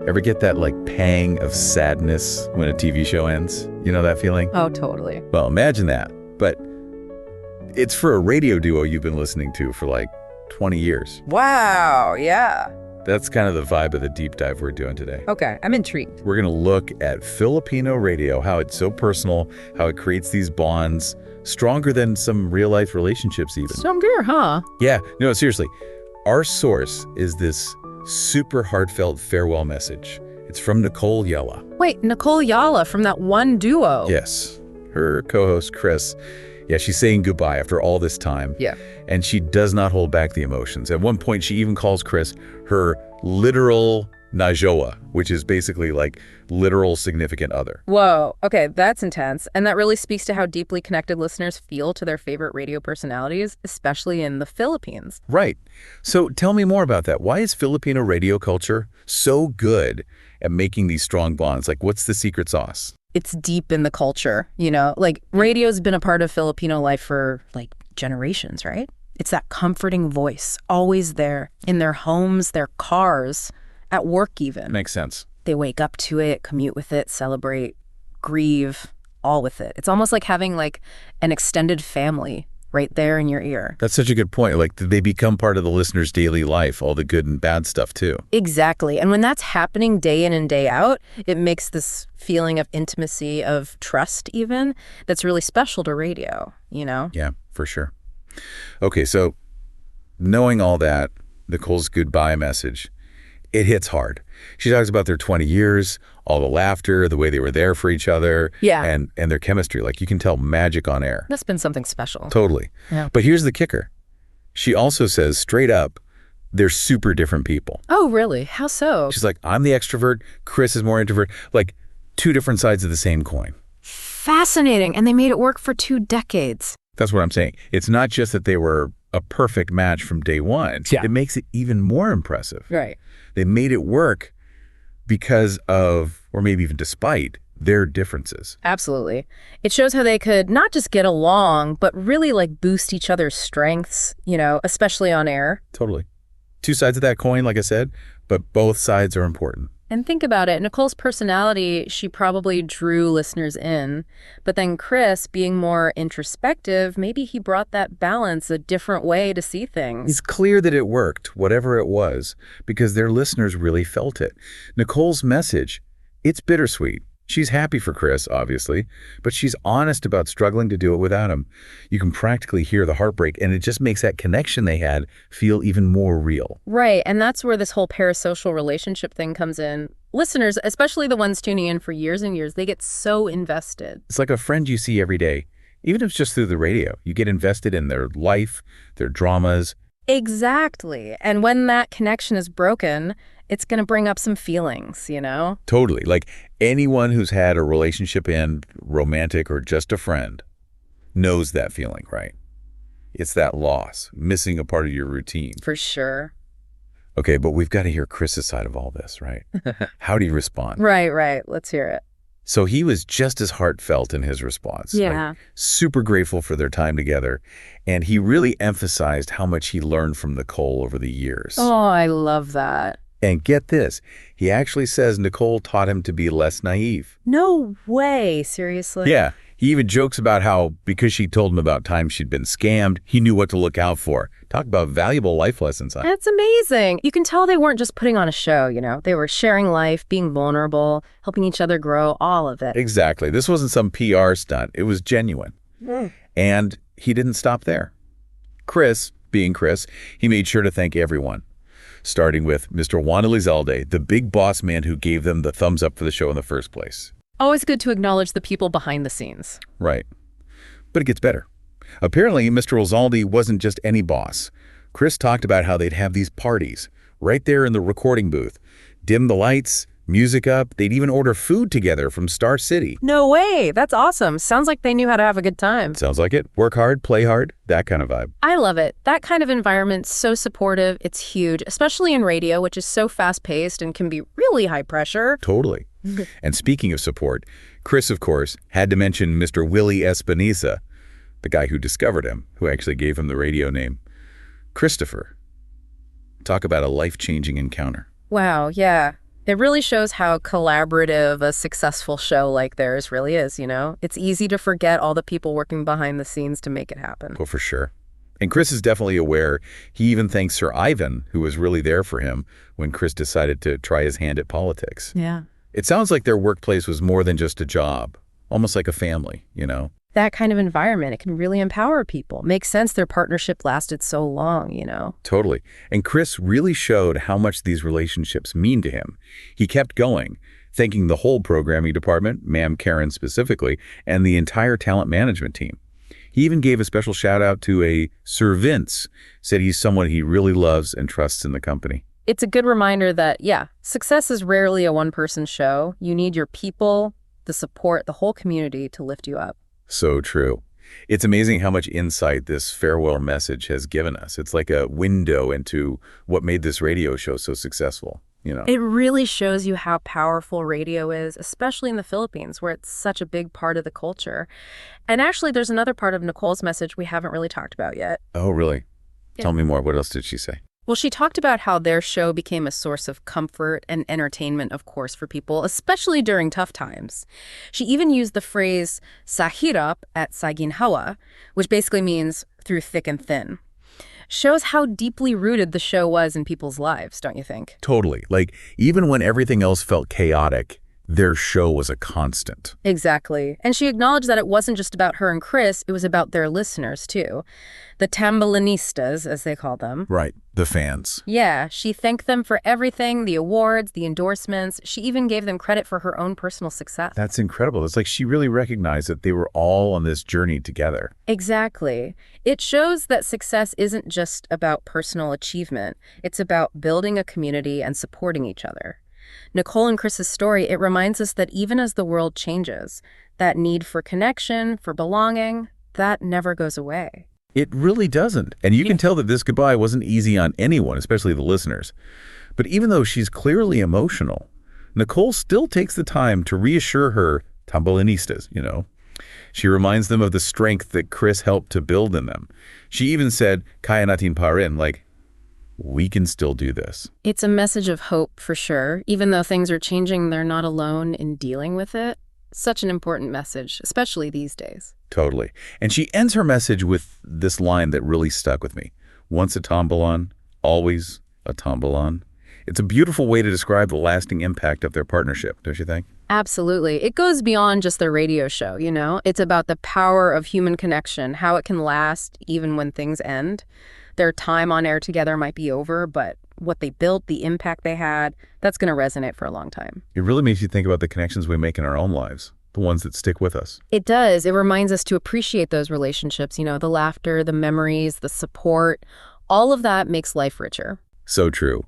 Ever get that like pang of sadness when a TV show ends? You know that feeling? Oh, totally. Well, imagine that. But it's for a radio duo you've been listening to for like 20 years. Wow, yeah. That's kind of the vibe of the deep dive we're doing today. Okay, I'm intrigued. We're going to look at Filipino radio, how it's so personal, how it creates these bonds, stronger than some real-life relationships even. Stronger, huh? Yeah, no, seriously. Our source is this super heartfelt farewell message. It's from Nicole Hyala. Wait, Nicole Hyala from that one duo. Yes, her co-host Chris. Yeah, she's saying goodbye after all this time. Yeah. And she does not hold back the emotions. At one point, she even calls Chris her literal Nichole, which is basically like literal significant other. Whoa, okay, that's intense. And that really speaks to how deeply connected listeners feel to their favorite radio personalities, especially in the Philippines. Right. So tell me more about that. Why is Filipino radio culture so good at making these strong bonds? Like, what's the secret sauce? It's deep in the culture, you know? Like, radio's been a part of Filipino life for, like, generations, right? It's that comforting voice, always there, in their homes, their cars, at work even. Makes sense. They wake up to it, commute with it, celebrate, grieve, all with it. It's almost like having, like, an extended family right there in your ear. That's such a good point. Like, they become part of the listener's daily life, all the good and bad stuff, too. Exactly. And when that's happening day in and day out, it makes this feeling of intimacy, of trust even, that's really special to radio, you know? Yeah, for sure. Okay, so knowing all that, Nicole's goodbye message, it hits hard. She talks about their 20 years, all the laughter, the way they were there for each other, Yeah. and their chemistry. Like, you can tell magic on air. That's been something special. Totally. Yeah. But here's the kicker. She also says straight up, they're super different people. Oh, really? How so? She's like, I'm the extrovert, Chris is more introvert. Like, two different sides of the same coin. Fascinating. And they made it work for 2 decades. That's what I'm saying. It's not just that they were a perfect match from day one. Yeah. It makes it even more impressive. Right. They made it work because of, or maybe even despite, their differences. Absolutely. It shows how they could not just get along, but really like boost each other's strengths, you know, especially on air. Totally. Two sides of that coin, like I said, but both sides are important. And think about it. Nicole's personality, she probably drew listeners in. But then Chris, being more introspective, maybe he brought that balance, a different way to see things. It's clear that it worked, whatever it was, because their listeners really felt it. Nicole's message, it's bittersweet. She's happy for Chris, obviously, but she's honest about struggling to do it without him. You can practically hear the heartbreak, and it just makes that connection they had feel even more real. Right, and that's where this whole parasocial relationship thing comes in. Listeners, especially the ones tuning in for years and years, they get so invested. It's like a friend you see every day, even if it's just through the radio. You get invested in their life, their dramas. Exactly. And when that connection is broken, it's going to bring up some feelings, you know? Totally. Like anyone who's had a relationship end, romantic or just a friend, knows that feeling, right? It's that loss, missing a part of your routine. For sure. Okay, but we've got to hear Chris's side of all this, right? How do you respond? Right. Let's hear it. So he was just as heartfelt in his response. Yeah. Like, super grateful for their time together. And he really emphasized how much he learned from Nichole over the years. Oh, I love that. And get this, he actually says Nichole taught him to be less naive. No way. Seriously? Yeah. He even jokes about how, because she told him about times she'd been scammed, he knew what to look out for. Talk about valuable life lessons. Huh? That's amazing. You can tell they weren't just putting on a show, you know? They were sharing life, being vulnerable, helping each other grow, all of it. Exactly. This wasn't some PR stunt. It was genuine. And he didn't stop there. Chris, being Chris, he made sure to thank everyone, starting with Mr. Juan Elizalde, the big boss man who gave them the thumbs up for the show in the first place. Always good to acknowledge the people behind the scenes. Right. But it gets better. Apparently, Mr. Elizalde wasn't just any boss. Chris talked about how they'd have these parties right there in the recording booth. Dim the lights, music up. They'd even order food together from Star City. No way. That's awesome. Sounds like they knew how to have a good time. Sounds like it. Work hard, play hard, that kind of vibe. I love it. That kind of environment's so supportive. It's huge, especially in radio, which is so fast-paced and can be really high pressure. Totally. And speaking of support, Chris, of course, had to mention Mr. Willie Espinosa, the guy who discovered him, who actually gave him the radio name. Christopher. Talk about a life-changing encounter. Wow, yeah. It really shows how collaborative a successful show like theirs really is, you know? It's easy to forget all the people working behind the scenes to make it happen. Oh, for sure. And Chris is definitely aware. He even thanks Sir Ivan, who was really there for him when Chris decided to try his hand at politics. Yeah. It sounds like their workplace was more than just a job, almost like a family, you know? That kind of environment, it can really empower people. Makes sense their partnership lasted so long, you know? Totally. And Chris really showed how much these relationships mean to him. He kept going, thanking the whole programming department, Ma'am Karen specifically, and the entire talent management team. He even gave a special shout out to a Sir Vince, said he's someone he really loves and trusts in the company. It's a good reminder that, yeah, success is rarely a one-person show. You need your people, the support, the whole community to lift you up. So true. It's amazing how much insight this farewell message has given us. It's like a window into what made this radio show so successful, you know? It really shows you how powerful radio is, especially in the Philippines, where it's such a big part of the culture. And actually, there's another part of Nicole's message we haven't really talked about yet. Oh, really? Yeah. Tell me more. What else did she say? Well, she talked about how their show became a source of comfort and entertainment, of course, for people, especially during tough times. She even used the phrase sahirap at saginhawa, which basically means through thick and thin. Shows how deeply rooted the show was in people's lives, don't you think? Totally. Like, even when everything else felt chaotic, their show was a constant. Exactly. And she acknowledged that it wasn't just about her and Chris, it was about their listeners, too. The tambolinistas, as they call them. Right. The fans. Yeah, she thanked them for everything, the awards, the endorsements. She even gave them credit for her own personal success. That's incredible. It's like she really recognized that they were all on this journey together. Exactly. It shows that success isn't just about personal achievement. It's about building a community and supporting each other. Nichole and Chris's story, it reminds us that even as the world changes, that need for connection, for belonging, that never goes away. It really doesn't. And you can tell that this goodbye wasn't easy on anyone, especially the listeners. But even though she's clearly emotional, Nichole still takes the time to reassure her tambolinistas, you know. She reminds them of the strength that Chris helped to build in them. She even said, "Kaya natin pa rin," like, we can still do this. It's a message of hope, for sure. Even though things are changing, they're not alone in dealing with it. Such an important message, especially these days. Totally. And she ends her message with this line that really stuck with me. Once a tombolan, always a tombolan. It's a beautiful way to describe the lasting impact of their partnership, don't you think? Absolutely. It goes beyond just their radio show, you know? It's about the power of human connection, how it can last even when things end. Their time on air together might be over, but what they built, the impact they had, that's going to resonate for a long time. It really makes you think about the connections we make in our own lives, the ones that stick with us. It does. It reminds us to appreciate those relationships, you know, the laughter, the memories, the support. All of that makes life richer. So true.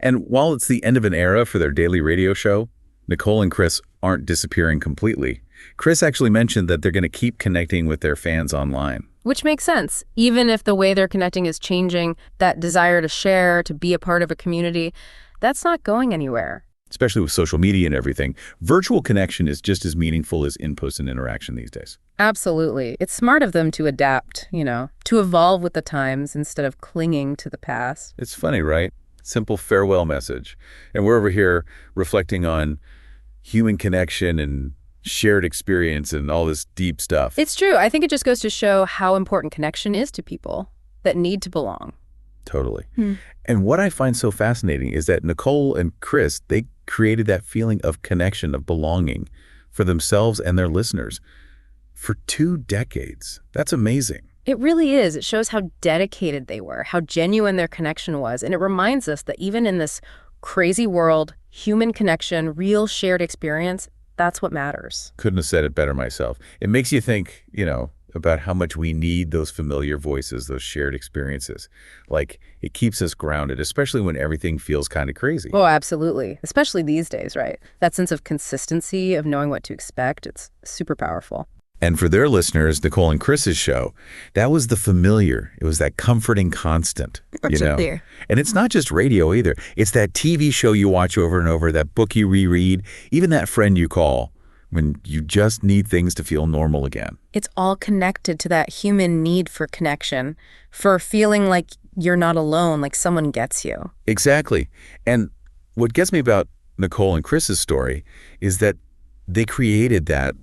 And while it's the end of an era for their daily radio show, Nichole and Chris aren't disappearing completely. Chris actually mentioned that they're going to keep connecting with their fans online. Which makes sense. Even if the way they're connecting is changing, that desire to share, to be a part of a community, that's not going anywhere. Especially with social media and everything, virtual connection is just as meaningful as in-person interaction these days. Absolutely. It's smart of them to adapt, you know, to evolve with the times instead of clinging to the past. It's funny, right? Simple farewell message. And we're over here reflecting on human connection and shared experience and all this deep stuff. It's true. I think it just goes to show how important connection is to people that need to belong. Totally. And what I find so fascinating is that Nichole and Chris, they created that feeling of connection, of belonging for themselves and their listeners for 2 decades. That's amazing. It really is. It shows how dedicated they were, how genuine their connection was. And it reminds us that even in this crazy world, human connection, real shared experience, that's what matters. Couldn't have said it better myself. It makes you think, you know, about how much we need those familiar voices, those shared experiences. Like, it keeps us grounded, especially when everything feels kind of crazy. Oh, absolutely. Especially these days, right? That sense of consistency, of knowing what to expect, it's super powerful. And for their listeners, Nichole and Chris's show, that was the familiar. It was that comforting constant, you know. There. And it's not just radio either. It's that TV show you watch over and over, that book you reread, even that friend you call when you just need things to feel normal again. It's all connected to that human need for connection, for feeling like you're not alone, like someone gets you. Exactly. And what gets me about Nichole and Chris's story is that they created that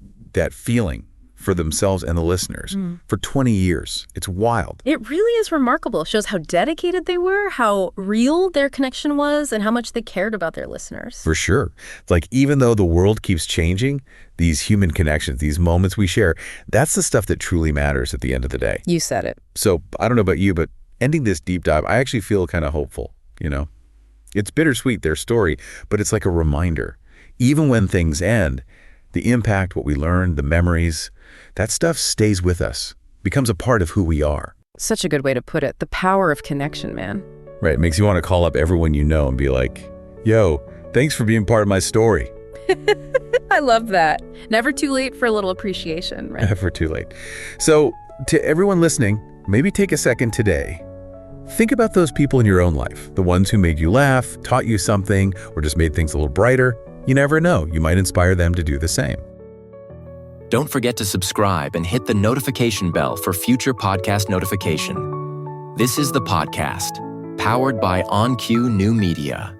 feeling for themselves and the listeners for 20 years. It's wild. It really is remarkable. It shows how dedicated they were, how real their connection was, and how much they cared about their listeners. For sure. It's like, even though the world keeps changing, these human connections, these moments we share, that's the stuff that truly matters at the end of the day. You said it. So I don't know about you, but ending this deep dive, I actually feel kind of hopeful, you know? It's bittersweet, their story, but it's like a reminder. Even when things end, the impact, what we learned, the memories, that stuff stays with us, becomes a part of who we are. Such a good way to put it. The power of connection, man. Right. It makes you want to call up everyone you know and be like, yo, thanks for being part of my story. I love that. Never too late for a little appreciation, right? Never too late. So to everyone listening, maybe take a second today. Think about those people in your own life, the ones who made you laugh, taught you something, or just made things a little brighter. You never know. You might inspire them to do the same. Don't forget to subscribe and hit the notification bell for future podcast notification. This is The Podcast, powered by OnCue New Media.